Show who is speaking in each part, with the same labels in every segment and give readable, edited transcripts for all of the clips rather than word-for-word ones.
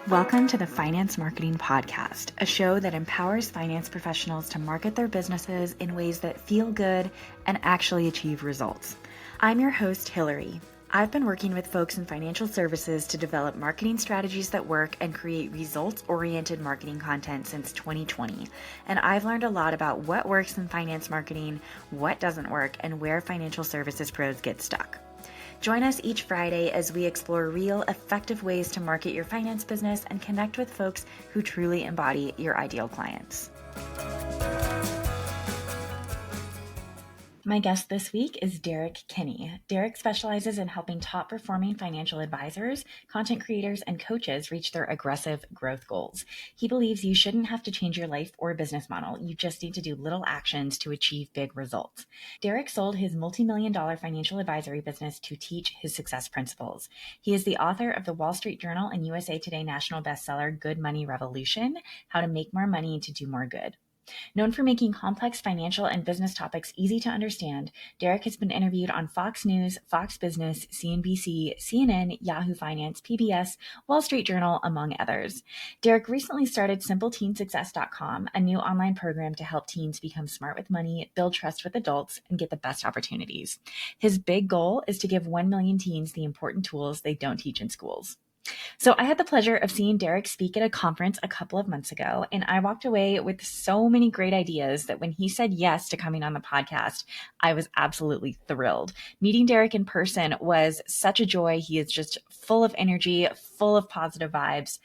Speaker 1: Welcome to the Finance Marketing Podcast, a show that empowers finance professionals to market their businesses in ways that feel good and actually achieve results. I'm your host, Hillary. I've been working with folks in financial services to develop marketing strategies that work and create results-oriented marketing content since 2020. And I've learned a lot about what works in finance marketing, what doesn't work, and where financial services pros get stuck. Join us each Friday as we explore real, effective ways to market your finance business and connect with folks who truly embody your ideal clients. My guest this week is Derrick Kinney. Derrick specializes in helping top-performing financial advisors, content creators, and coaches reach their aggressive growth goals. He believes you shouldn't have to change your life or business model. You just need to do little actions to achieve big results. Derrick sold his multi-million-dollar financial advisory business to teach his success principles. He is the author of the Wall Street Journal and USA Today national bestseller, Good Money Revolution: How to Make More Money to Do More Good. Known for making complex financial and business topics easy to understand, Derrick has been interviewed on Fox News, Fox Business, CNBC, CNN, Yahoo Finance, PBS, Wall Street Journal, among others. Derrick recently started SimpleTeenSuccess.com, a new online program to help teens become smart with money, build trust with adults, and get the best opportunities. His big goal is to give 1 million teens the important tools they don't teach in schools. So I had the pleasure of seeing Derrick speak at a conference a couple of months ago, and I walked away with so many great ideas that when he said yes to coming on the podcast, I was absolutely thrilled. Meeting Derrick in person was such a joy. He is just full of energy, full of positive vibes.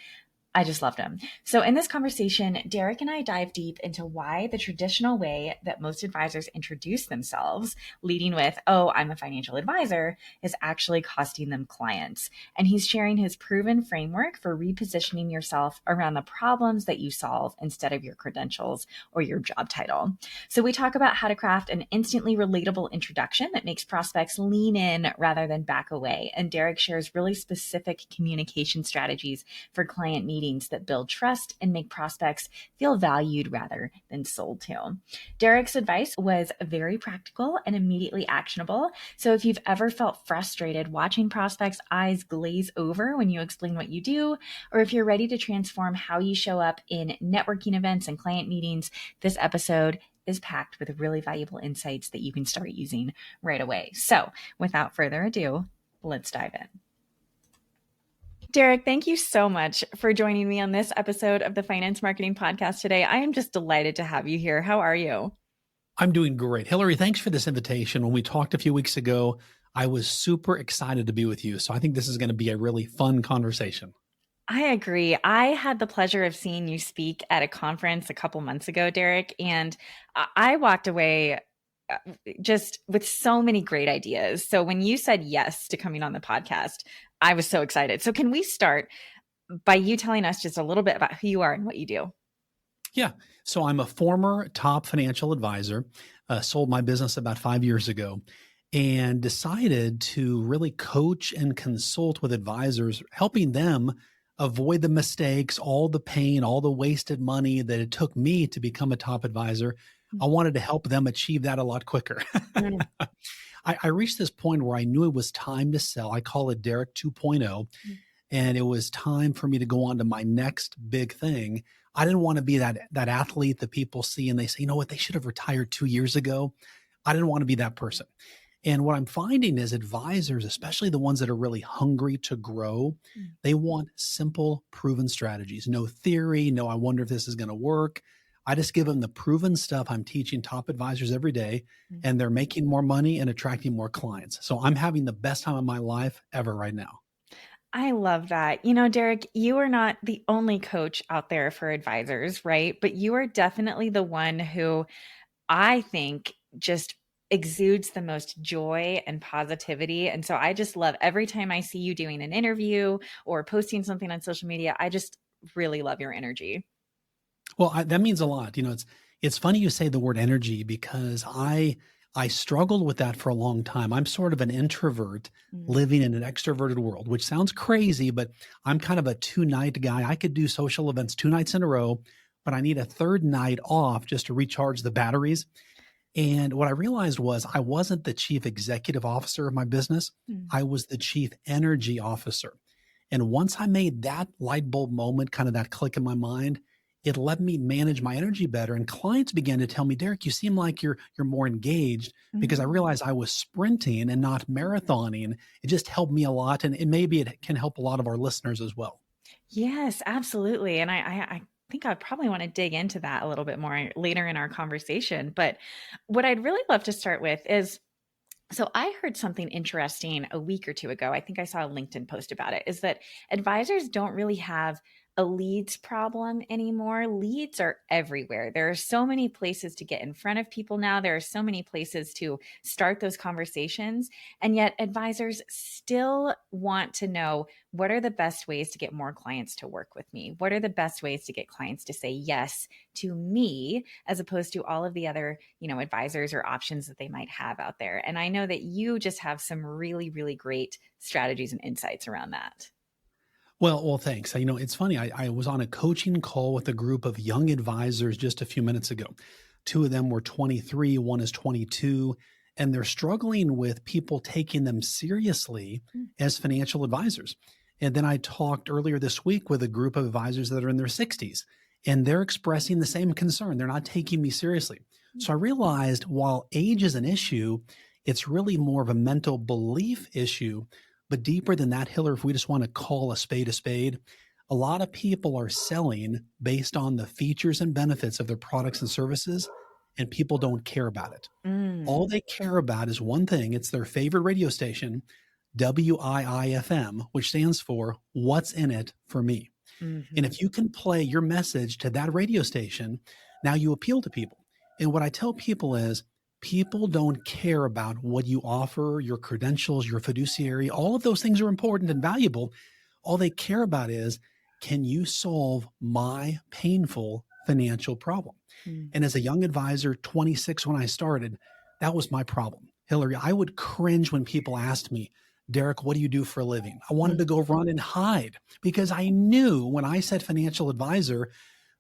Speaker 1: I just loved him. So in this conversation, Derrick and I dive deep into why the traditional way that most advisors introduce themselves, leading with, "Oh, I'm a financial advisor," is actually costing them clients. And he's sharing his proven framework for repositioning yourself around the problems that you solve instead of your credentials or your job title. So we talk about how to craft an instantly relatable introduction that makes prospects lean in rather than back away. And Derrick shares really specific communication strategies for client meetings that build trust and make prospects feel valued rather than sold to. Derrick's advice was very practical and immediately actionable. So if you've ever felt frustrated watching prospects' eyes glaze over when you explain what you do, or if you're ready to transform how you show up in networking events and client meetings, this episode is packed with really valuable insights that you can start using right away. So without further ado, let's dive in. Derrick, thank you so much for joining me on this episode of the Finance Marketing Podcast today. I am just delighted to have you here. How are you?
Speaker 2: I'm doing great. Hillary, thanks for this invitation. When we talked a few weeks ago, I was super excited to be with you. So I think this is going to be a really fun conversation.
Speaker 1: I agree. I had the pleasure of seeing you speak at a conference a couple months ago, Derrick, and I walked away just with so many great ideas. So when you said yes to coming on the podcast, I was so excited. So can we start by you telling us just a little bit about who you are and what you do?
Speaker 2: Yeah. So I'm a former top financial advisor, sold my business about 5 years ago, and decided to really coach and consult with advisors, helping them avoid the mistakes, all the pain, all the wasted money that it took me to become a top advisor. I wanted to help them achieve that a lot quicker. I reached this point where I knew it was time to sell. I call it Derrick 2.0. And it was time for me to go on to my next big thing. I didn't want to be that athlete that people see and they say, you know what, they should have retired 2 years ago. I didn't want to be that person. And what I'm finding is advisors, especially the ones that are really hungry to grow, they want simple, proven strategies. No theory, no, I wonder if this is going to work. I just give them the proven stuff. I'm teaching top advisors every day, and they're making more money and attracting more clients. So I'm having the best time of my life ever right now.
Speaker 1: I love that. You know, Derrick, you are not the only coach out there for advisors, right? But you are definitely the one who I think just exudes the most joy and positivity. And so I just love every time I see you doing an interview or posting something on social media, I just really love your energy.
Speaker 2: Well, that means a lot. You know, it's funny you say the word energy because I struggled with that for a long time. I'm sort of an introvert living in an extroverted world, which sounds crazy, but I'm kind of a 2-night guy. I could do social events 2 nights in a row, but I need a third night off just to recharge the batteries. And what I realized was I wasn't the chief executive officer of my business. I was the chief energy officer. And once I made that light bulb moment, kind of that click in my mind, it let me manage my energy better. And clients began to tell me, Derrick, you seem like you're more engaged, because I
Speaker 1: Mm.
Speaker 2: realized I was sprinting and not marathoning. It just helped me a lot. And maybe it can help a lot of our listeners as well.
Speaker 1: Yes, absolutely. And I think I probably want to dig into that a little bit more later in our conversation. But what I'd really love to start with is, so I heard something interesting a week or two ago. I think I saw a LinkedIn post about it, is that advisors don't really have a leads problem anymore. Leads are everywhere. There are so many places to get in front of people now. There are so many places to start those conversations. And yet advisors still want to know, what are the best ways to get more clients to work with me? What are the best ways to get clients to say yes to me, as opposed to all of the other, advisors or options that they might have out there? And I know that you just have some really, really great strategies and insights around that.
Speaker 2: Well, thanks. It's funny. I was on a coaching call with a group of young advisors just a few minutes ago. Two of them were 23, one is 22, and they're struggling with people taking them seriously
Speaker 1: Mm.
Speaker 2: as financial advisors. And then I talked earlier this week with a group of advisors that are in their 60s, and they're expressing the same concern. They're not taking me seriously. So I realized, while age is an issue, it's really more of a mental belief issue. But deeper than that, Hiller, if we just want to call a spade, a lot of people are selling based on the features and benefits of their products and services, and people don't care about it.
Speaker 1: Mm.
Speaker 2: All they care about is one thing. It's their favorite radio station, WIIFM, which stands for What's in It for Me. And
Speaker 1: Mhm.
Speaker 2: if you can play your message to that radio station, now you appeal to people. And what I tell people is, people don't care about what you offer, your credentials, your fiduciary. All of those things are important and valuable. All they care about is, can you solve my painful financial problem?
Speaker 1: Mm.
Speaker 2: And as a young advisor, 26 when I started, that was my problem. Hillary, I would cringe when people asked me, Derrick, what do you do for a living? I wanted
Speaker 1: Mm.
Speaker 2: to go run and hide, because I knew when I said financial advisor,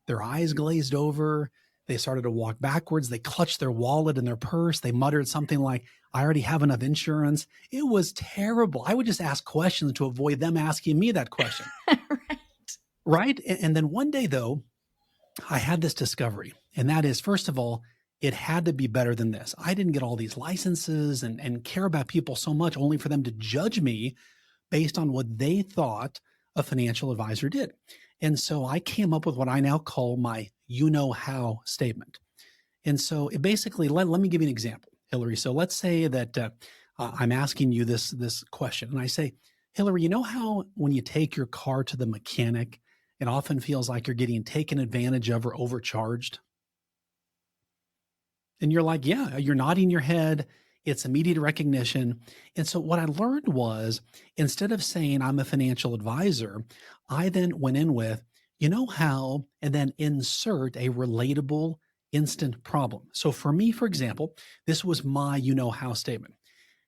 Speaker 2: their eyes glazed over. They started to walk backwards. They clutched their wallet and their purse. They muttered something like, I already have enough insurance. It was terrible. I would just ask questions to avoid them asking me that question.
Speaker 1: Right.
Speaker 2: Right. And then one day, though, I had this discovery. And that is, first of all, it had to be better than this. I didn't get all these licenses and care about people so much only for them to judge me based on what they thought a financial advisor did. And so I came up with what I now call my you know how statement. And so it basically, let me give you an example, Hillary. So let's say that I'm asking you this question, and I say, Hillary, you know how when you take your car to the mechanic, it often feels like you're getting taken advantage of or overcharged? And you're like, yeah, you're nodding your head. It's immediate recognition. And so what I learned was, instead of saying I'm a financial advisor, I then went in with, you know how, and then insert a relatable instant problem. So for me, for example, this was my you know how statement.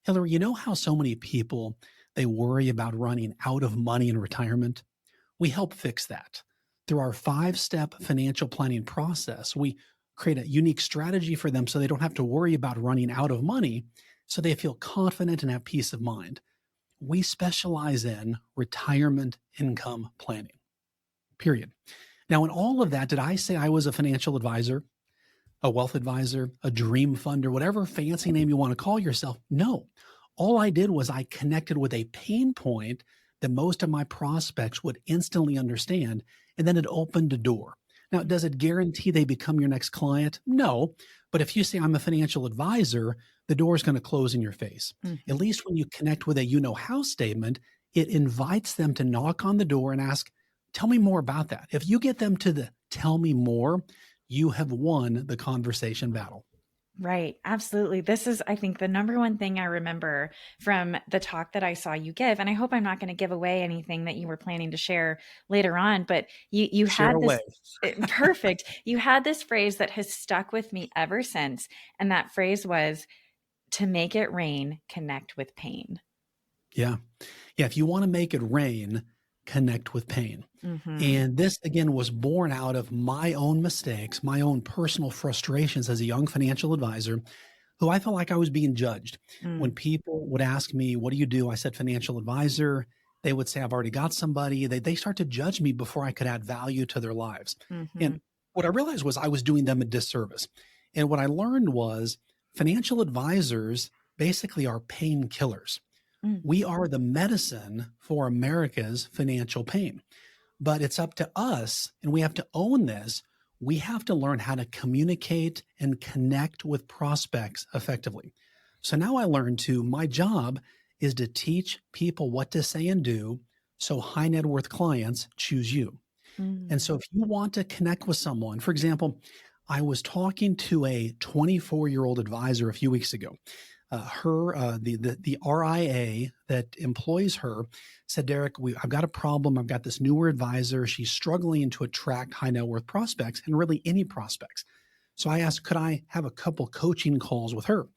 Speaker 2: Hillary, you know how so many people, they worry about running out of money in retirement? We help fix that. Through our 5-step financial planning process, we create a unique strategy for them so they don't have to worry about running out of money, so they feel confident and have peace of mind. We specialize in retirement income planning, period. Now, in all of that, did I say I was a financial advisor, a wealth advisor, a dream funder, whatever fancy name you want to call yourself? No. All I did was I connected with a pain point that most of my prospects would instantly understand, and then it opened a door. Now, does it guarantee they become your next client? No. But if you say I'm a financial advisor, the door is going to close in your face. At
Speaker 1: Mhm.
Speaker 2: least when you connect with a you know how statement, it invites them to knock on the door and ask, tell me more about that. If you get them to the tell me more, you have won the conversation battle.
Speaker 1: Right. Absolutely. This is, I think, the number one thing I remember from the talk that I saw you give. And I hope I'm not going to give away anything that you were planning to share later on, but you
Speaker 2: Share
Speaker 1: had
Speaker 2: away.
Speaker 1: this perfect. You had this phrase that has stuck with me ever since. And that phrase was, to make it rain, connect with pain.
Speaker 2: Yeah. Yeah. If you want to make it rain, connect with pain.
Speaker 1: Hmm.
Speaker 2: And this, again, was born out of my own mistakes, my own personal frustrations as a young financial advisor, who I felt like I was being judged. When
Speaker 1: Mm.
Speaker 2: people would ask me, what do you do? I said, financial advisor. they would say, I've already got somebody. They start to judge me before I could add value to their lives.
Speaker 1: Mm-hmm.
Speaker 2: And what I realized was I was doing them a disservice. And what I learned was financial advisors basically are painkillers.
Speaker 1: Mm.
Speaker 2: We are the medicine for America's financial pain. But it's up to us, and we have to own this. We have to learn how to communicate and connect with prospects effectively. So now I learned my job is to teach people what to say and do so high net worth clients choose you. And
Speaker 1: Mm.
Speaker 2: so if you want to connect with someone, for example, I was talking to a 24-year-old advisor a few weeks ago. The RIA that employs her said, Derrick, I've got a problem. I've got this newer advisor. She's struggling to attract high net worth prospects and really any prospects. So I asked, could I have a couple coaching calls with her?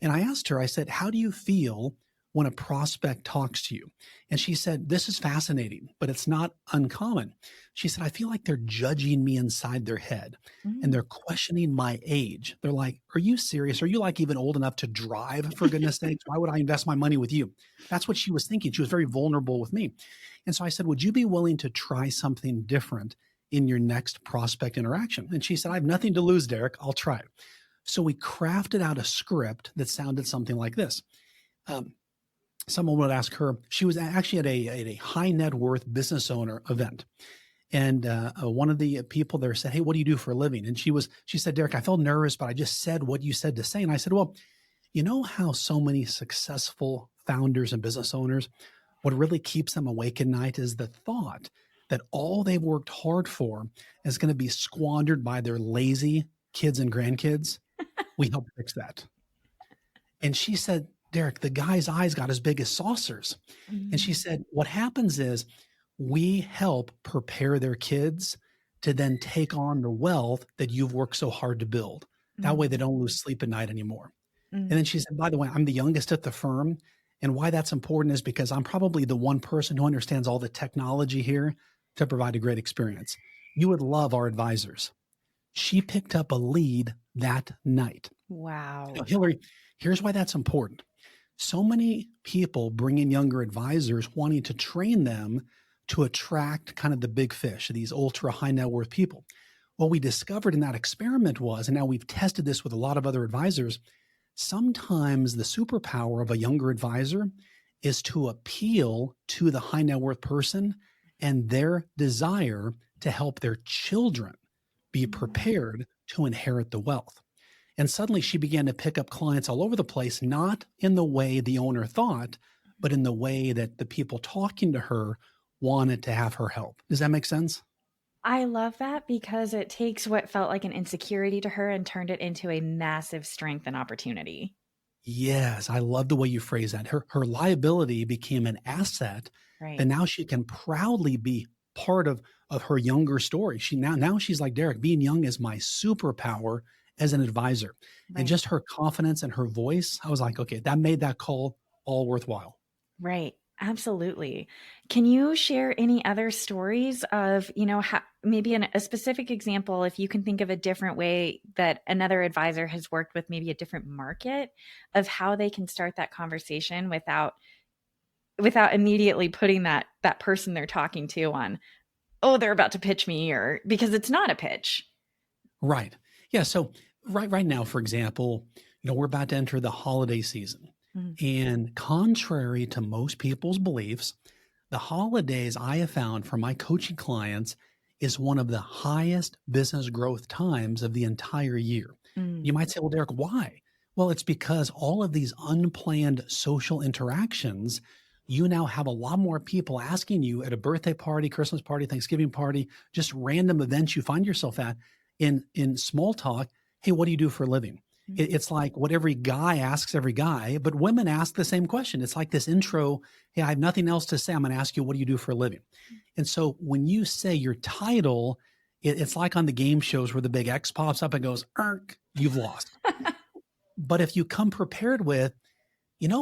Speaker 2: And I asked her, I said, how do you feel when a prospect talks to you? And she said, this is fascinating, but it's not uncommon. She said, I feel like they're judging me inside their head and
Speaker 1: Mm.
Speaker 2: they're questioning my age. They're like, are you serious? Are you like even old enough to drive, for goodness sakes? Why would I invest my money with you? That's what she was thinking. She was very vulnerable with me. And so I said, would you be willing to try something different in your next prospect interaction? And she said, I have nothing to lose, Derrick. I'll try it. So we crafted out a script that sounded something like this. Um, Someone would ask her, she was actually at a high net worth business owner event. And one of the people there said, hey, what do you do for a living? And she said, Derrick, I felt nervous, but I just said what you said to say. And I said, well, you know how so many successful founders and business owners, what really keeps them awake at night is the thought that all they've worked hard for is going to be squandered by their lazy kids and grandkids. We help fix that. And she said, Derrick, the guy's eyes got as big as saucers. And she
Speaker 1: Mm.
Speaker 2: said, what happens is we help prepare their kids to then take on the wealth that you've worked so hard to build. That way they
Speaker 1: Mm.
Speaker 2: don't lose sleep at night anymore. And then
Speaker 1: Mm.
Speaker 2: she said, by the way, I'm the youngest at the firm. And why that's important is because I'm probably the one person who understands all the technology here to provide a great experience. You would love our advisors. She picked up a lead that night. Now,
Speaker 1: Wow.
Speaker 2: Hillary, here's why that's important. So many people bring in younger advisors wanting to train them to attract kind of the big fish, these ultra high net worth people. What we discovered in that experiment was, and now we've tested this with a lot of other advisors, sometimes the superpower of a younger advisor is to appeal to the high net worth person and their desire to help their children be
Speaker 1: Mm.
Speaker 2: prepared to inherit the wealth. And suddenly she began to pick up clients all over the place, not in the way the owner thought, but in the way that the people talking to her wanted to have her help. Does that make sense?
Speaker 1: I love that because it takes what felt like an insecurity to her and turned it into a massive strength and opportunity.
Speaker 2: Yes, I love the way you phrase that. Her liability became an asset that
Speaker 1: Right.
Speaker 2: now she can proudly be part of her younger story. Now she's like, Derrick, being young is my superpower as an advisor. And
Speaker 1: Right.
Speaker 2: just her confidence and her voice, I was like, okay, that made that call all worthwhile.
Speaker 1: Right. Absolutely. Can you share any other stories of, maybe a specific example, if you can think of a different way that another advisor has worked with maybe a different market of how they can start that conversation without immediately putting that person they're talking to on, oh, they're about to pitch me, or because it's not a pitch.
Speaker 2: Right. Yeah. So right now, for example, we're about to enter the holiday season.
Speaker 1: Mm.
Speaker 2: And contrary to most people's beliefs, the holidays I have found for my coaching clients is one of the highest business growth times of the entire year. You
Speaker 1: Mm.
Speaker 2: might say, well, Derrick, why? Well, it's because all of these unplanned social interactions, you now have a lot more people asking you at a birthday party, Christmas party, Thanksgiving party, just random events you find yourself at in small talk. Hey, what do you do for a living?
Speaker 1: Mm.
Speaker 2: It's like what every guy asks every guy, but women ask the same question. It's like this intro. Hey, I have nothing else to say. I'm going to ask you, what do you do for a living? And so when you say your title, it's like on the game shows where the big X pops up and goes, "Erk," you've lost. But if you come prepared with,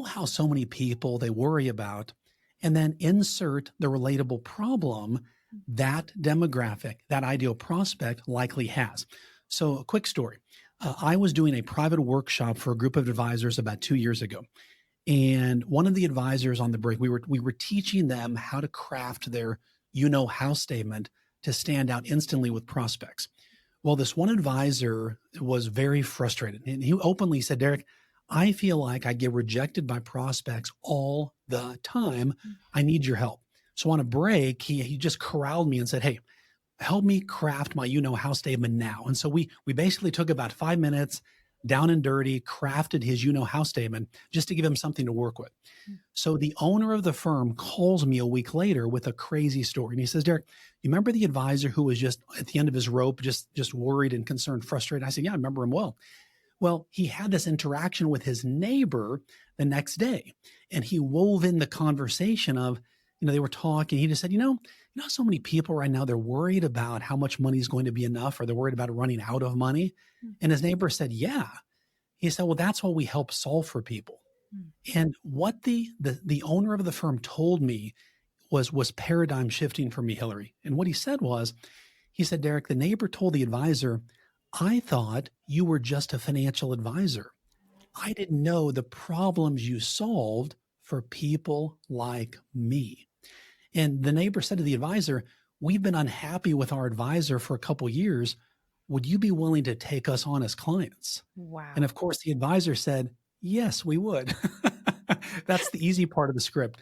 Speaker 2: how so many people they worry about, and then insert the relatable problem that demographic, that ideal prospect likely has. So, a quick story. I was doing a private workshop for a group of advisors about 2 years ago. And one of the advisors on the break, we were teaching them how to craft their how statement to stand out instantly with prospects. Well, this one advisor was very frustrated. And he openly said, Derrick, I feel like I get rejected by prospects all the time. I need your help. So on a break, he just corralled me and said, hey, help me craft my how statement now. And so we basically took about 5 minutes down and dirty, crafted his how statement just to give him something to work with. So the owner of the firm calls me a week later with a crazy story. And he says, Derrick, you remember the advisor who was just at the end of his rope, just worried and concerned, frustrated? I said, yeah, I remember him well. Well, he had this interaction with his neighbor the next day, and he wove in the conversation of, they were talking. He just said, so many people right now, they're worried about how much money is going to be enough, or they're worried about running out of money. And his neighbor said, yeah. He said, well, that's what we help solve for people. And what the owner of the firm told me was paradigm shifting for me, Hillary. And what he said was, he said, Derrick, the neighbor told the advisor, I thought you were just a financial advisor. I didn't know the problems you solved for people like me. And the neighbor said to the advisor, we've been unhappy with our advisor for a couple years. Would you be willing to take us on as clients?
Speaker 1: Wow.
Speaker 2: And of course, the advisor said, yes, we would. That's the easy part of the script.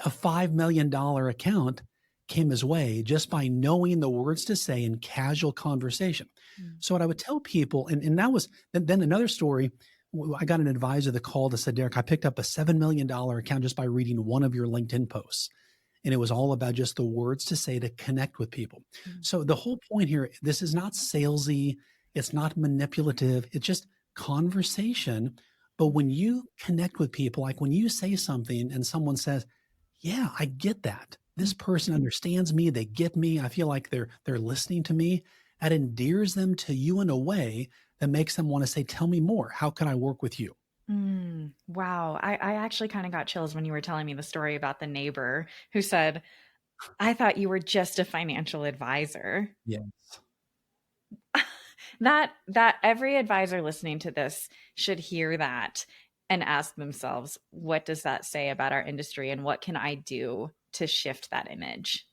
Speaker 2: A $5 million account came his way just by knowing the words to say in casual conversation. So what I would tell people, and that was then another story. I got an advisor that called and said, Derrick, I picked up a $7 million account just by reading one of your LinkedIn posts. And it was all about just the words to say to connect with people. So the whole point here, this is not salesy. It's not manipulative. It's just conversation. But when you connect with people, like when you say something and someone says, yeah, I get that. This person understands me. They get me. I feel like they're listening to me. That endears them to you in a way that makes them want to say, tell me more. How can I work with you?
Speaker 1: Wow. I actually kind of got chills when you were telling me the story about the neighbor who said, I thought you were just a financial advisor.
Speaker 2: Yes.
Speaker 1: That every advisor listening to this should hear that and ask themselves, what does that say about our industry and what can I do to shift that image?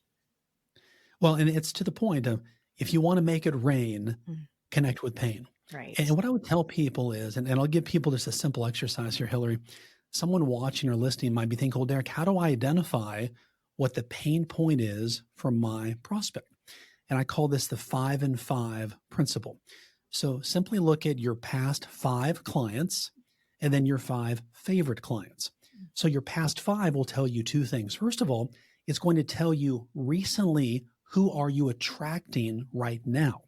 Speaker 2: Well, and it's to the point of, if you want to make it rain, connect with pain.
Speaker 1: Right.
Speaker 2: And what I would tell people is, and I'll give people just a simple exercise here, Hillary. Someone watching or listening might be thinking, well, Derrick, how do I identify what the pain point is for my prospect? And I call this the 5 and 5 principle. So simply look at your past 5 clients and then your 5 favorite clients. So your past 5 will tell you 2 things. First of all, it's going to tell you recently, who are you attracting right now?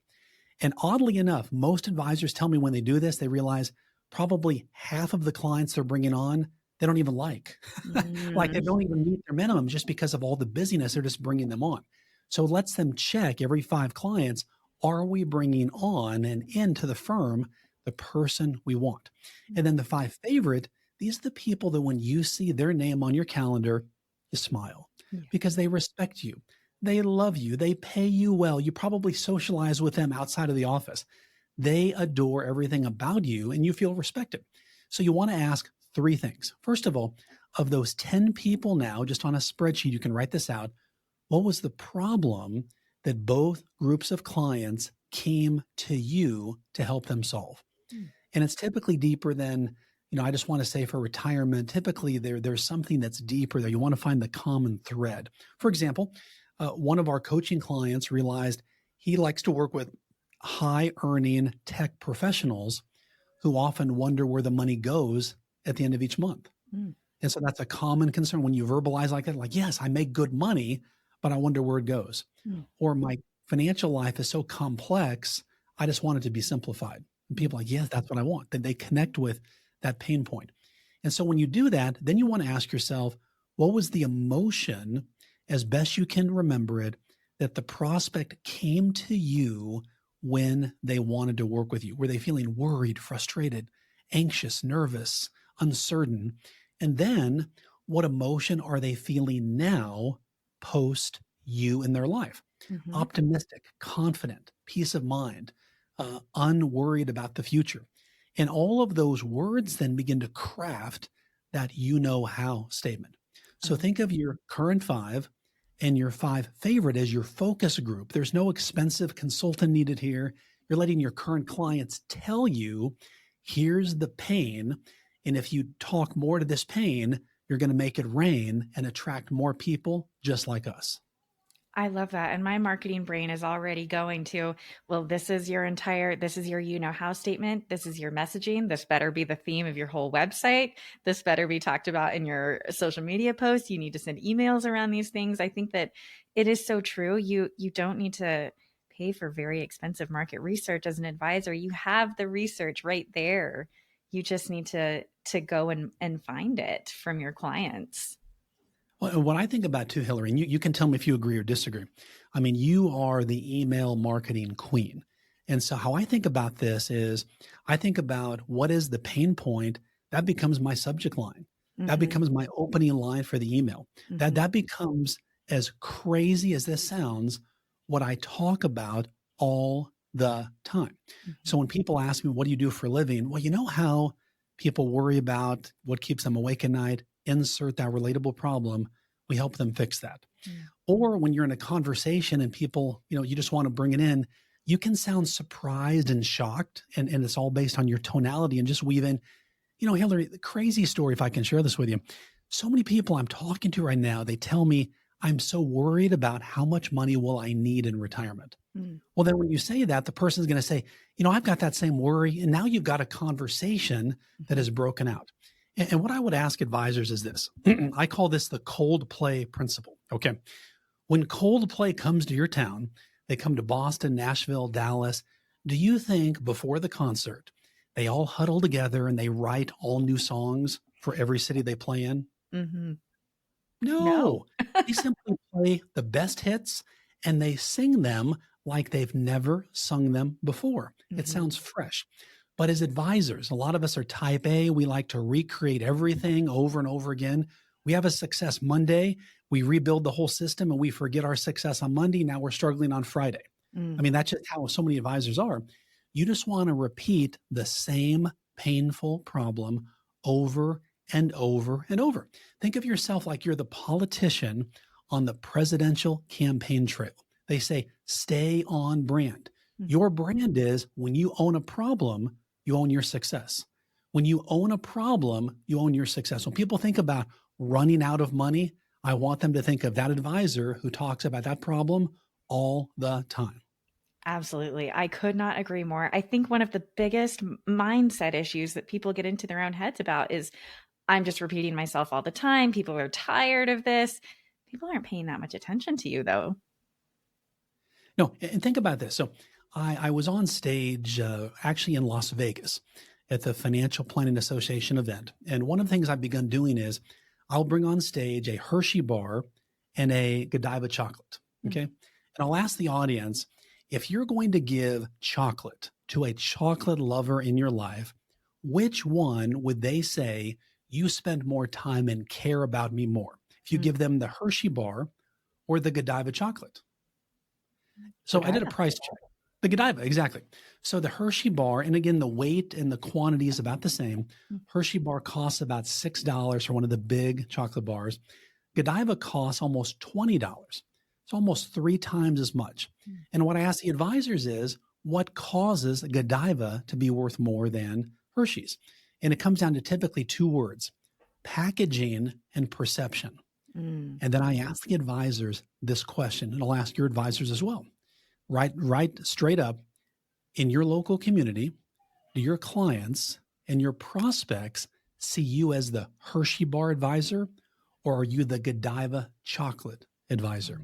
Speaker 2: And oddly enough, most advisors tell me when they do this, they realize probably half of the clients they're bringing on, they don't even like. Like they don't even meet their minimum just because of all the busyness. They're just bringing them on. So it lets them check every 5 clients, are we bringing on and into the firm the person we want? And then the 5 favorite, these are the people that when you see their name on your calendar, you smile because they respect you. They love you. They pay you well. You probably socialize with them outside of the office. They adore everything about you and you feel respected. So you want to ask 3 things. First of all, of those 10 people now, just on a spreadsheet, you can write this out. What was the problem that both groups of clients came to you to help them solve? And it's typically deeper than, I just want to say for retirement, typically there's something that's deeper there. You want to find the common thread. For example, one of our coaching clients realized he likes to work with high earning tech professionals who often wonder where the money goes at the end of each month. And so that's a common concern when you verbalize like that, like, yes, I make good money, but I wonder where it goes. Or my financial life is so complex, I just want it to be simplified. And people are like, yes, that's what I want. That they connect with that pain point. And so when you do that, then you want to ask yourself, what was the emotion, as best you can remember it, that the prospect came to you when they wanted to work with you? Were they feeling worried, frustrated, anxious, nervous, uncertain? And then what emotion are they feeling now post you in their life? Optimistic, confident, peace of mind, unworried about the future. And all of those words then begin to craft that you know how statement. So
Speaker 1: Oh,
Speaker 2: think of your current five and your five favorite as your focus group. There's no expensive consultant needed here. You're letting your current clients tell you, here's the pain. And if you talk more to this pain, you're going to make it rain and attract more people just like us.
Speaker 1: I love that. And my marketing brain is already going to, well, this is your you know how statement. This is your messaging. This better be the theme of your whole website. This better be talked about in your social media posts. You need to send emails around these things. I think that it is so true. You don't need to pay for very expensive market research as an advisor. You have the research right there. You just need to go and find it from your clients.
Speaker 2: Well, what I think about too, Hillary, and you can tell me if you agree or disagree. I mean, you are the email marketing queen. And so how I think about this is I think about what is the pain point that becomes my subject line. That
Speaker 1: Mm-hmm,
Speaker 2: becomes my opening line for the email. That
Speaker 1: mm-hmm,
Speaker 2: that becomes, as crazy as this sounds, what I talk about all the time.
Speaker 1: mm-hmm.
Speaker 2: So when people ask me, what do you do for a living? Well, you know how people worry about what keeps them awake at night? Insert that relatable problem. We help them fix that.
Speaker 1: Mm.
Speaker 2: Or when you're in a conversation and people, you just want to bring it in, you can sound surprised and shocked. And it's all based on your tonality and just weave in, Hillary, the crazy story, if I can share this with you. So many people I'm talking to right now, they tell me, I'm so worried about how much money will I need in retirement.
Speaker 1: Mm.
Speaker 2: Well, then when you say that, the person's going to say, I've got that same worry. And now you've got a conversation that
Speaker 1: Mhm.
Speaker 2: is broken out. And what I would ask advisors is this. I call this the Coldplay principle. Okay. When Coldplay comes to your town, they come to Boston, Nashville, Dallas. Do you think before the concert, they all huddle together and they write all new songs for every city they play in?
Speaker 1: Mhm. No.
Speaker 2: No, they simply play the best hits and they sing them like they've never sung them before. It
Speaker 1: Mhm.
Speaker 2: sounds fresh. But as advisors, a lot of us are type A. We like to recreate everything over and over again. We have a success Monday, we rebuild the whole system and we forget our success on Monday. Now we're struggling on Friday. I
Speaker 1: Mm.
Speaker 2: mean, that's just how so many advisors are. You just want to repeat the same painful problem over and over and over. Think of yourself like you're the politician on the presidential campaign trail. They say, stay on brand.
Speaker 1: Mm.
Speaker 2: Your brand is when you own a problem, you own your success. When you own a problem, you own your success. When people think about running out of money, I want them to think of that advisor who talks about that problem all the time.
Speaker 1: Absolutely. I could not agree more. I think one of the biggest mindset issues that people get into their own heads about is I'm just repeating myself all the time. People are tired of this. People aren't paying that much attention to you, though.
Speaker 2: No, and think about this. So I was on stage actually in Las Vegas at the Financial Planning Association event. And one of the things I've begun doing is I'll bring on stage a Hershey bar and a Godiva chocolate.
Speaker 1: Mm.
Speaker 2: Okay. And I'll ask the audience, if you're going to give chocolate to a chocolate lover in your life, which one would they say you spend more time and care about me more? If you
Speaker 1: Mm.
Speaker 2: give them the Hershey bar or the Godiva chocolate? So I did a
Speaker 1: Godiva.
Speaker 2: price check. The Godiva, exactly. So the Hershey bar, and again, the weight and the quantity is about the same.
Speaker 1: Mm.
Speaker 2: Hershey bar costs about $6 for one of the big chocolate bars. Godiva costs almost $20. It's almost 3 times as much.
Speaker 1: Mm.
Speaker 2: And what I ask the advisors is, what causes Godiva to be worth more than Hershey's? And it comes down to typically 2 words: packaging and perception.
Speaker 1: Mm.
Speaker 2: And then I ask the advisors this question, and I'll ask your advisors as well. Right straight up, in your local community, do your clients and your prospects see you as the Hershey bar advisor, or are you the Godiva chocolate advisor?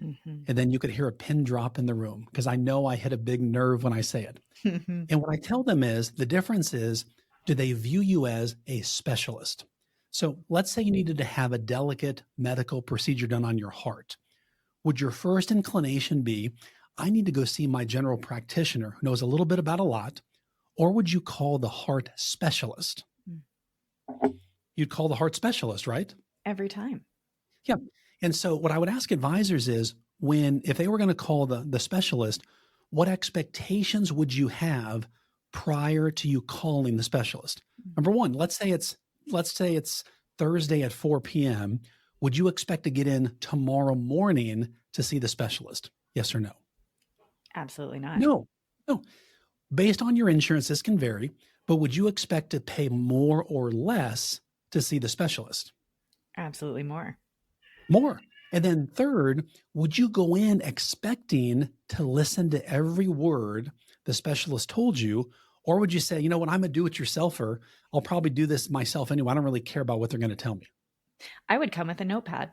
Speaker 1: Mm-hmm.
Speaker 2: And then you could hear a pin drop in the room because I know I hit a big nerve when I say it.
Speaker 1: Mm-hmm.
Speaker 2: And what I tell them is the difference is, do they view you as a specialist? So let's say you needed to have a delicate medical procedure done on your heart. Would your first inclination be, I need to go see my general practitioner who knows a little bit about a lot? Or would you call the heart specialist?
Speaker 1: Mm.
Speaker 2: You'd call the heart specialist, right?
Speaker 1: Every time.
Speaker 2: Yeah. And so what I would ask advisors is, if they were going to call the specialist, what expectations would you have prior to you calling the specialist?
Speaker 1: Mm.
Speaker 2: Number one, let's say it's let's say it's Thursday at 4 p.m. Would you expect to get in tomorrow morning to see the specialist? Yes or no?
Speaker 1: Absolutely not.
Speaker 2: No, no. Based on your insurance, this can vary, but would you expect to pay more or less to see the specialist?
Speaker 1: Absolutely more.
Speaker 2: More. And then third, would you go in expecting to listen to every word the specialist told you? Or would you say, you know what, I'm a do-it-yourselfer. I'll probably do this myself anyway. I don't really care about what they're going to tell me.
Speaker 1: I would come with a notepad.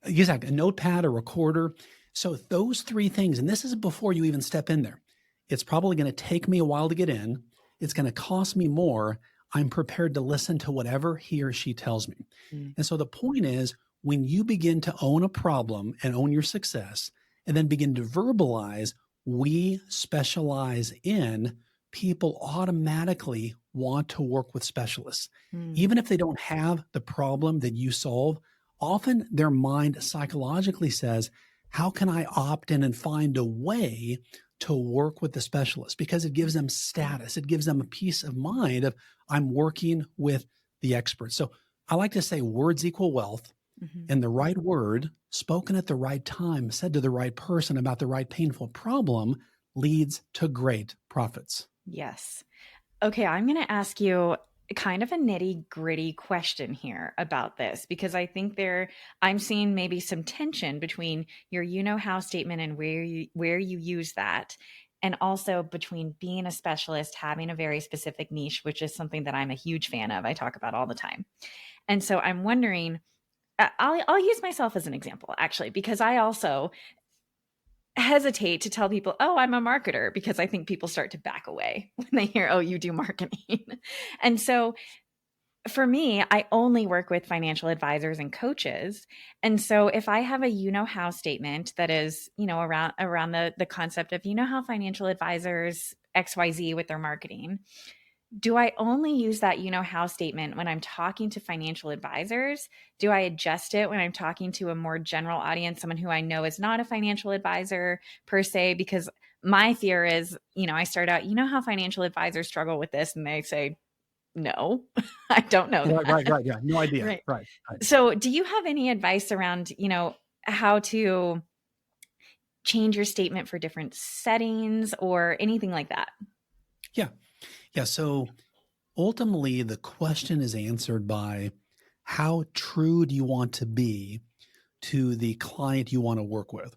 Speaker 2: Exactly. A notepad, a recorder. So those three things, and this is before you even step in there. It's probably going to take me a while to get in. It's going to cost me more. I'm prepared to listen to whatever he or she tells me.
Speaker 1: Mm.
Speaker 2: And so the point is, when you begin to own a problem and own your success, and then begin to verbalize, we specialize in, people automatically want to work with specialists. Even if they don't have the problem that you solve, often their mind psychologically says, how can I opt in and find a way to work with the specialist? Because it gives them status. It gives them a peace of mind of, I'm working with the expert. So I like to say words equal wealth. And the right word spoken at the right time, said to the right person about the right painful problem, leads to great profits.
Speaker 1: Yes. Okay, I'm going to ask you kind of a nitty-gritty question here about this, because I think I'm seeing maybe some tension between your you-know-how statement and where you use that, and also between being a specialist, having a very specific niche, which is something that I'm a huge fan of. I talk about all the time. And so I'm wondering, I'll use myself as an example, actually, because I also hesitate to tell people, oh, I'm a marketer, because I think people start to back away when they hear, oh, you do marketing. And so for me, I only work with financial advisors and coaches. And so if I have a you-know-how statement that is, around the concept of, how financial advisors XYZ with their marketing, do I only use that how statement when I'm talking to financial advisors? Do I adjust it when I'm talking to a more general audience, someone who I know is not a financial advisor per se? Because my fear is, I start out, how financial advisors struggle with this, and they say, no, I don't know that.
Speaker 2: Right. Yeah. No idea.
Speaker 1: Right.
Speaker 2: Right.
Speaker 1: So do you have any advice around, how to change your statement for different settings or anything like that?
Speaker 2: Yeah. Yeah. So ultimately, the question is answered by, how true do you want to be to the client you want to work with?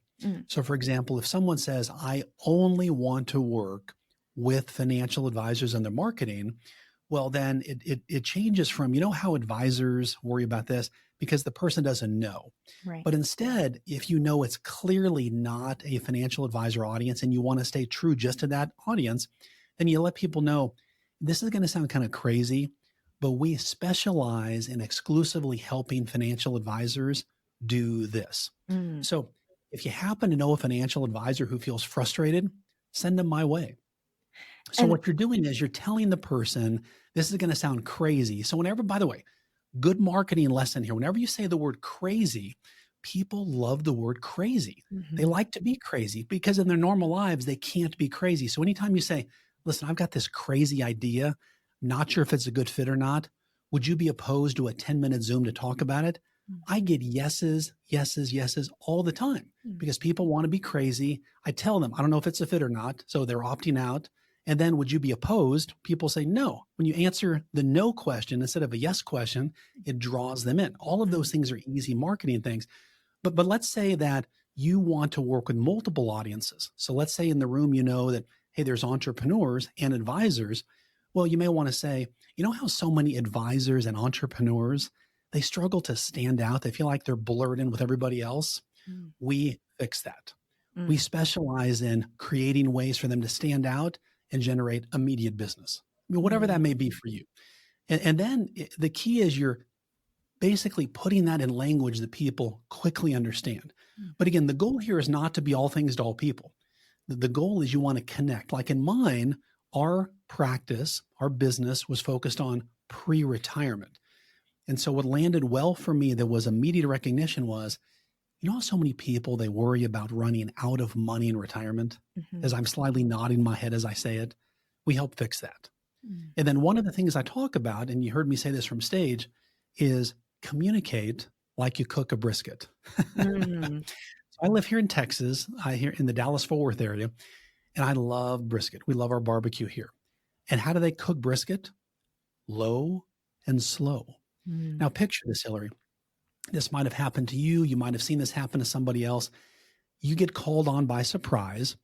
Speaker 2: So for example, if someone says, I only want to work with financial advisors and their marketing, well, then it changes from, how advisors worry about this, because the person doesn't know.
Speaker 1: Right.
Speaker 2: But instead, if you know it's clearly not a financial advisor audience and you want to stay true just to that audience, then you let people know, this is going to sound kind of crazy, but we specialize in exclusively helping financial advisors do this. So if you happen to know a financial advisor who feels frustrated, send them my way. So what you're doing is you're telling the person, this is going to sound crazy. So whenever, by the way, good marketing lesson here, whenever you say the word crazy, people love the word crazy. They like to be crazy because in their normal lives, they can't be crazy. So anytime you say, listen, I've got this crazy idea, not sure if it's a good fit or not, would you be opposed to a 10-minute Zoom to talk about it? I get yeses all the time because people want to be crazy. I tell them, I don't know if it's a fit or not. So they're opting out. And then would you be opposed? People say no. When you answer the no question instead of a yes question, it draws them in. All of those things are easy marketing things. But let's say that you want to work with multiple audiences. So let's say in the room, that, hey, there's entrepreneurs and advisors. Well, you may want to say, how so many advisors and entrepreneurs, they struggle to stand out. They feel like they're blurred in with everybody else. We fix that. We specialize in creating ways for them to stand out and generate immediate business. Whatever that may be for you. And then the key is you're basically putting that in language that people quickly understand. But again, the goal here is not to be all things to all people. The goal is you want to connect. Like in mine, our practice, our business was focused on pre-retirement. And so what landed well for me that was immediate recognition was, so many people, they worry about running out of money in retirement. As I'm slightly nodding my head as I say it, we help fix that.
Speaker 1: Mm.
Speaker 2: And then one of the things I talk about, and you heard me say this from stage, is communicate like you cook a brisket.
Speaker 1: Mm.
Speaker 2: So I live here in Texas, I here in the Dallas-Fort Worth area, and I love brisket. We love our barbecue here. And how do they cook brisket? Low and slow.
Speaker 1: Mm.
Speaker 2: Now picture this, Hillary. This might have happened to you. You might have seen this happen to somebody else. You get called on by surprise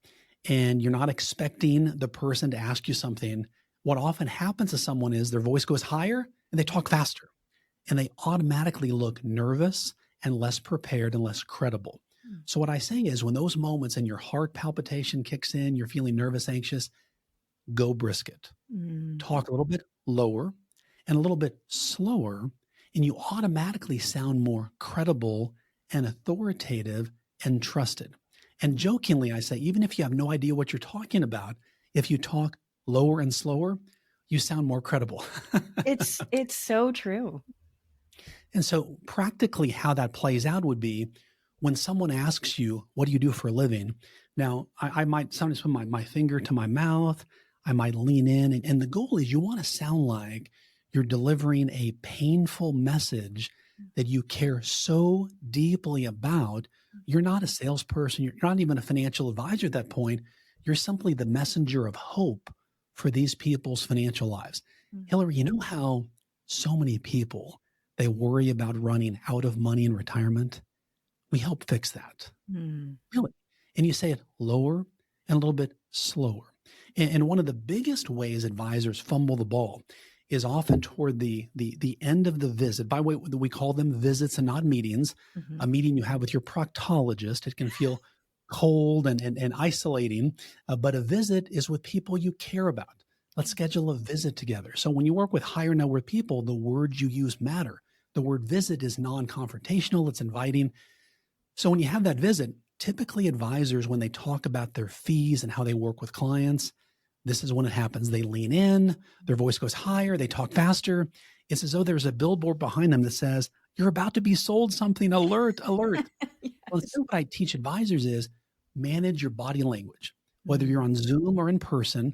Speaker 2: and you're not expecting the person to ask you something. What often happens to someone is their voice goes higher and they talk faster and they automatically look nervous and less prepared and less credible.
Speaker 1: Mm.
Speaker 2: So what I say is when those moments and your heart palpitation kicks in, you're feeling nervous, anxious, go brisket.
Speaker 1: Mm.
Speaker 2: Talk a little bit lower and a little bit slower, and you automatically sound more credible and authoritative and trusted. And jokingly, I say, even if you have no idea what you're talking about, if you talk lower and slower, you sound more credible.
Speaker 1: It's so true.
Speaker 2: And so, practically, how that plays out would be when someone asks you, what do you do for a living? Now, I might sometimes put my finger to my mouth, I might lean in, and the goal is you want to sound like you're delivering a painful message that you care so deeply about. You're not a salesperson, you're not even a financial advisor at that point. You're simply the messenger of hope for these people's financial lives.
Speaker 1: Mm.
Speaker 2: Hillary, you know how so many people they worry about running out of money in retirement? We help fix that.
Speaker 1: Mm.
Speaker 2: Really. And you say it lower and a little bit slower. And one of the biggest ways advisors fumble the ball is often toward the end of the visit. By the way, we call them visits and not meetings.
Speaker 1: Mhm.
Speaker 2: A meeting you have with your proctologist, it can feel cold and isolating, but a visit is with people you care about. Let's schedule a visit together. So when you work with higher net worth people, the words you use matter. The word visit is non-confrontational, it's inviting. So when you have that visit, typically advisors, when they talk about their fees and how they work with clients, this is when it happens. They lean in, their voice goes higher, they talk faster. It's as though there's a billboard behind them that says, you're about to be sold something, alert, alert. Well,
Speaker 1: Yes.
Speaker 2: instead what I teach advisors is manage your body language. Whether
Speaker 1: Mm.
Speaker 2: you're on Zoom or in person,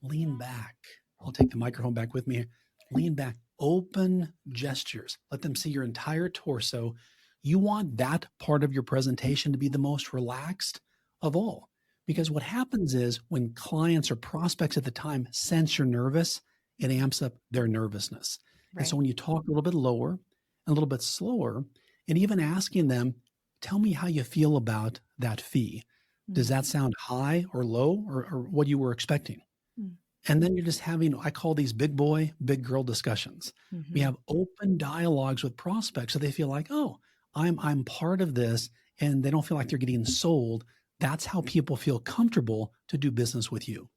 Speaker 2: lean back. I'll take the microphone back with me. Lean back, open gestures. Let them see your entire torso. You want that part of your presentation to be the most relaxed of all. Because what happens is when clients or prospects at the time sense you're nervous, it amps up their nervousness. And so
Speaker 1: Right.
Speaker 2: when you talk a little bit lower and a little bit slower, and even asking them, tell me how you feel about that fee. Does
Speaker 1: Mm.
Speaker 2: that sound high or low or what you were expecting?
Speaker 1: Mm.
Speaker 2: And then you're just having, I call these big boy, big girl discussions. We
Speaker 1: Mhm.
Speaker 2: have open dialogues with prospects so they feel like, oh, I'm part of this and they don't feel like they're getting sold. That's how people feel comfortable to do business with you.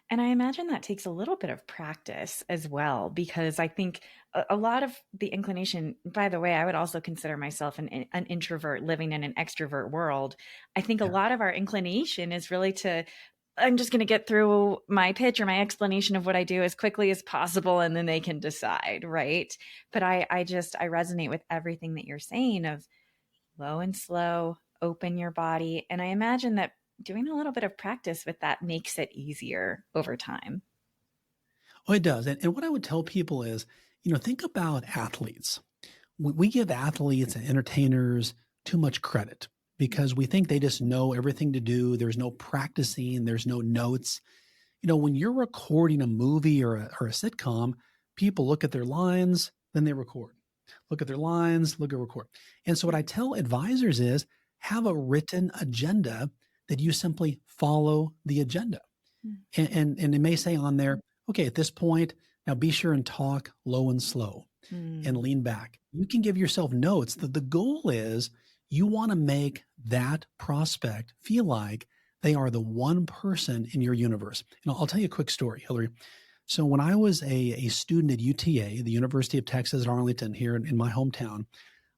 Speaker 1: And I imagine that takes a little bit of practice as well, because I think a lot of the inclination, by the way, I would also consider myself an introvert living in an extrovert world. I think a
Speaker 2: Yeah.
Speaker 1: lot of our inclination is really to, I'm just going to get through my pitch or my explanation of what I do as quickly as possible, and then they can decide, right? But I resonate with everything that you're saying of low and slow, open your body. And I imagine that doing a little bit of practice with that makes it easier over time.
Speaker 2: Oh, it does. And what I would tell people is, think about athletes. We give athletes and entertainers too much credit because we think they just know everything to do. There's no practicing, there's no notes. When you're recording a movie or a sitcom, people look at their lines, then they record. Look at their lines, look at record. And so what I tell advisors is have a written agenda that you simply follow the agenda. And it may say on there, okay, at this point, now be sure and talk low and slow and
Speaker 1: Mm.
Speaker 2: lean back. You can give yourself notes. The goal is you want to make that prospect feel like they are the one person in your universe. And I'll tell you a quick story, Hillary. So when I was a student at UTA, the University of Texas at Arlington here in my hometown,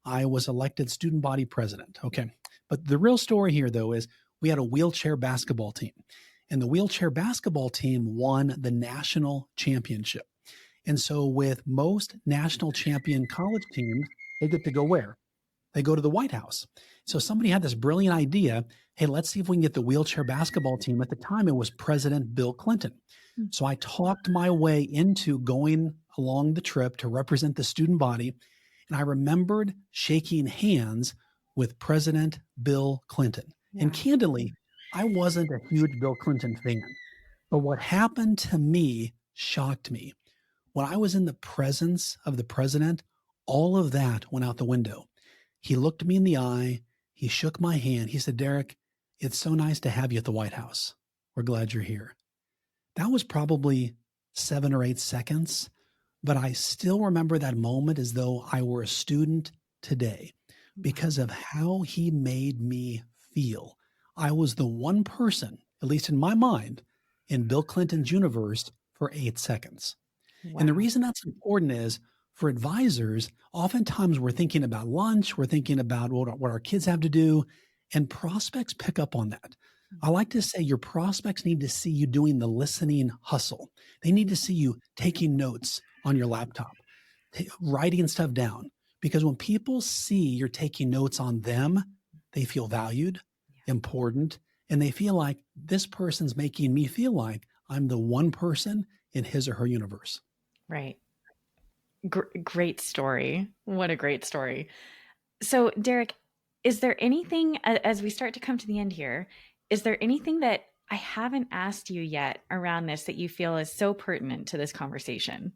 Speaker 2: I was elected student body president. Okay. But the real story here, though, is we had a wheelchair basketball team, and the wheelchair basketball team won the national championship. And so, with most national champion college teams, they get to go where? they go to the White House. So somebody had this brilliant idea. Hey, let's see if we can get the wheelchair basketball team. At the time, it was President Bill Clinton. So I talked my way into going along the trip to represent the student body. And I remembered shaking hands with President Bill Clinton.
Speaker 1: Yeah.
Speaker 2: And candidly, I wasn't a huge Bill Clinton fan. But what happened to me shocked me. When I was in the presence of the president, all of that went out the window. He looked me in the eye. He shook my hand. He said, Derrick, it's so nice to have you at the White House. We're glad you're here. That was probably 7 or 8 seconds, but I still remember that moment as though I were a student today because of how he made me feel. I was the one person, at least in my mind, in Bill Clinton's universe for 8 seconds.
Speaker 1: Wow.
Speaker 2: And the reason that's important is for advisors, oftentimes we're thinking about lunch, we're thinking about what our kids have to do, and prospects pick up on that. I like to say your prospects need to see you doing the listening hustle. They need to see you taking notes on your laptop, writing stuff down, because when people see you're taking notes on them, they feel valued, important, and they feel like this person's making me feel like I'm the one person in his or her universe.
Speaker 1: Right. Great story. What a great story. So, Derrick, is there anything, as we start to come to the end here, is there anything that I haven't asked you yet around this that you feel is so pertinent to this conversation?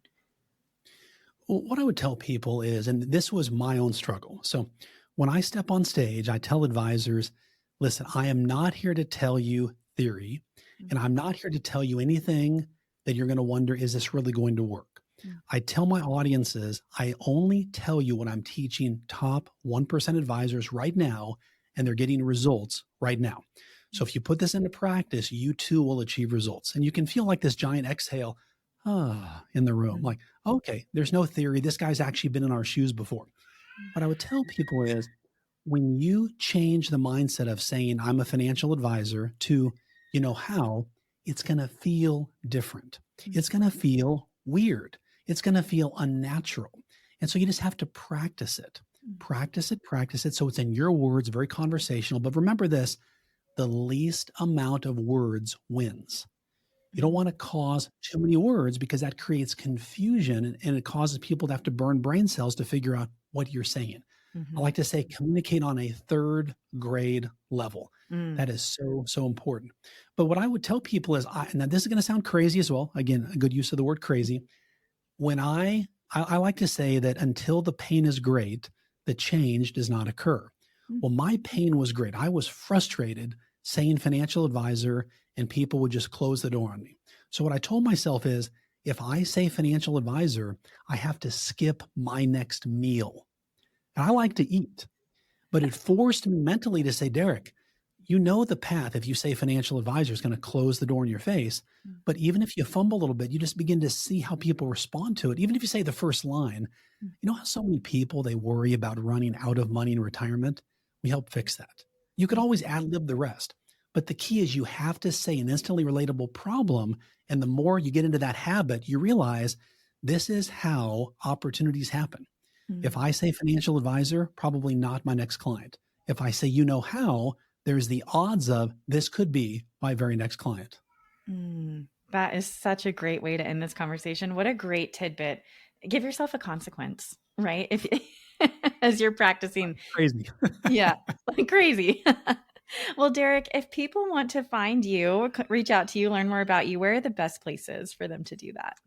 Speaker 2: Well, what I would tell people is, and this was my own struggle. So when I step on stage, I tell advisors, listen, I am not here to tell you theory, and I'm not here to tell you anything that you're going to wonder, is this really going to work? I tell my audiences, I only tell you what I'm teaching top 1% advisors right now, and they're getting results right now. So if you put this into practice, you too will achieve results. And you can feel like this giant exhale in the room, like, okay, there's no theory. This guy's actually been in our shoes before. What I would tell people is when you change the mindset of saying, I'm a financial advisor to, you know how, it's going to feel different. It's going to feel weird. It's going to feel unnatural. And so you just have to practice it, practice it. So it's in your words, very conversational. But remember this, the least amount of words wins. You don't want to cause too many words because that creates confusion and it causes people to have to burn brain cells to figure out what you're saying. I like to say communicate on a 3rd grade level. That is so, so important. But what I would tell people is, now this is going to sound crazy as well. Again, a good use of the word crazy. When I like to say that until the pain is great, the change does not occur. Well, my pain was great. I was frustrated saying financial advisor and people would just close the door on me. So what I told myself is, if I say financial advisor, I have to skip my next meal. And I like to eat, but it forced me mentally to say, Derrick, you know the path. If you say financial advisor is going to close the door in your face, but even if you fumble a little bit, you just begin to see how people respond to it. Even if you say the first line, you know how so many people, they worry about running out of money in retirement? We help fix that. You could always ad-lib the rest. But the key is you have to say an instantly relatable problem. And the more you get into that habit, you realize this is how opportunities happen. If I say financial advisor, probably not my next client. If I say, you know how, there's the odds of this could be my very next client.
Speaker 1: That is such a great way to end this conversation. What a great tidbit. Give yourself a consequence, right? If as you're practicing.
Speaker 2: Crazy.
Speaker 1: Yeah, like crazy. Well, Derrick, if people want to find you, reach out to you, learn more about you, where are the best places for them to do that?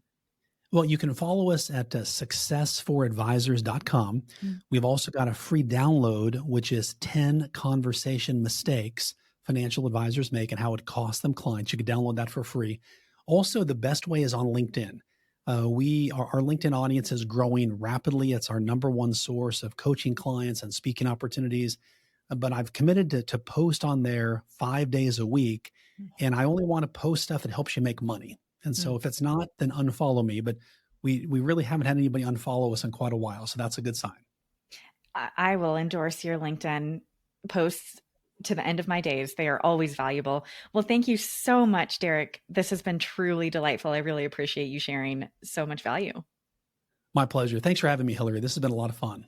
Speaker 2: Well, you can follow us at successforadvisors.com. We've also got a free download, which is 10 conversation mistakes financial advisors make and how it costs them clients. You can download that for free. Also, the best way is on LinkedIn. Our LinkedIn audience is growing rapidly. It's our number one source of coaching clients and speaking opportunities. But I've committed to post on there 5 days a week. And I only want to post stuff that helps you make money. And so if it's not, then unfollow me. But we really haven't had anybody unfollow us in quite a while. So that's a good sign.
Speaker 1: I will endorse your LinkedIn posts to the end of my days. They are always valuable. Well, thank you so much, Derrick. This has been truly delightful. I really appreciate you sharing so much value.
Speaker 2: My pleasure. Thanks for having me, Hillary. This has been a lot of fun.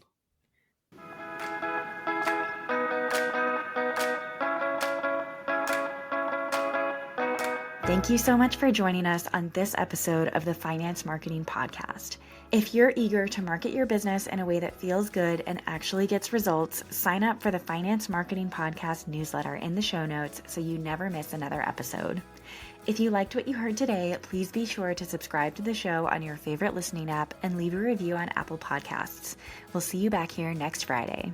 Speaker 1: Thank you so much for joining us on this episode of the Finance Marketing Podcast. If you're eager to market your business in a way that feels good and actually gets results, sign up for the Finance Marketing Podcast newsletter in the show notes so you never miss another episode. If you liked what you heard today, please be sure to subscribe to the show on your favorite listening app and leave a review on Apple Podcasts. We'll see you back here next Friday.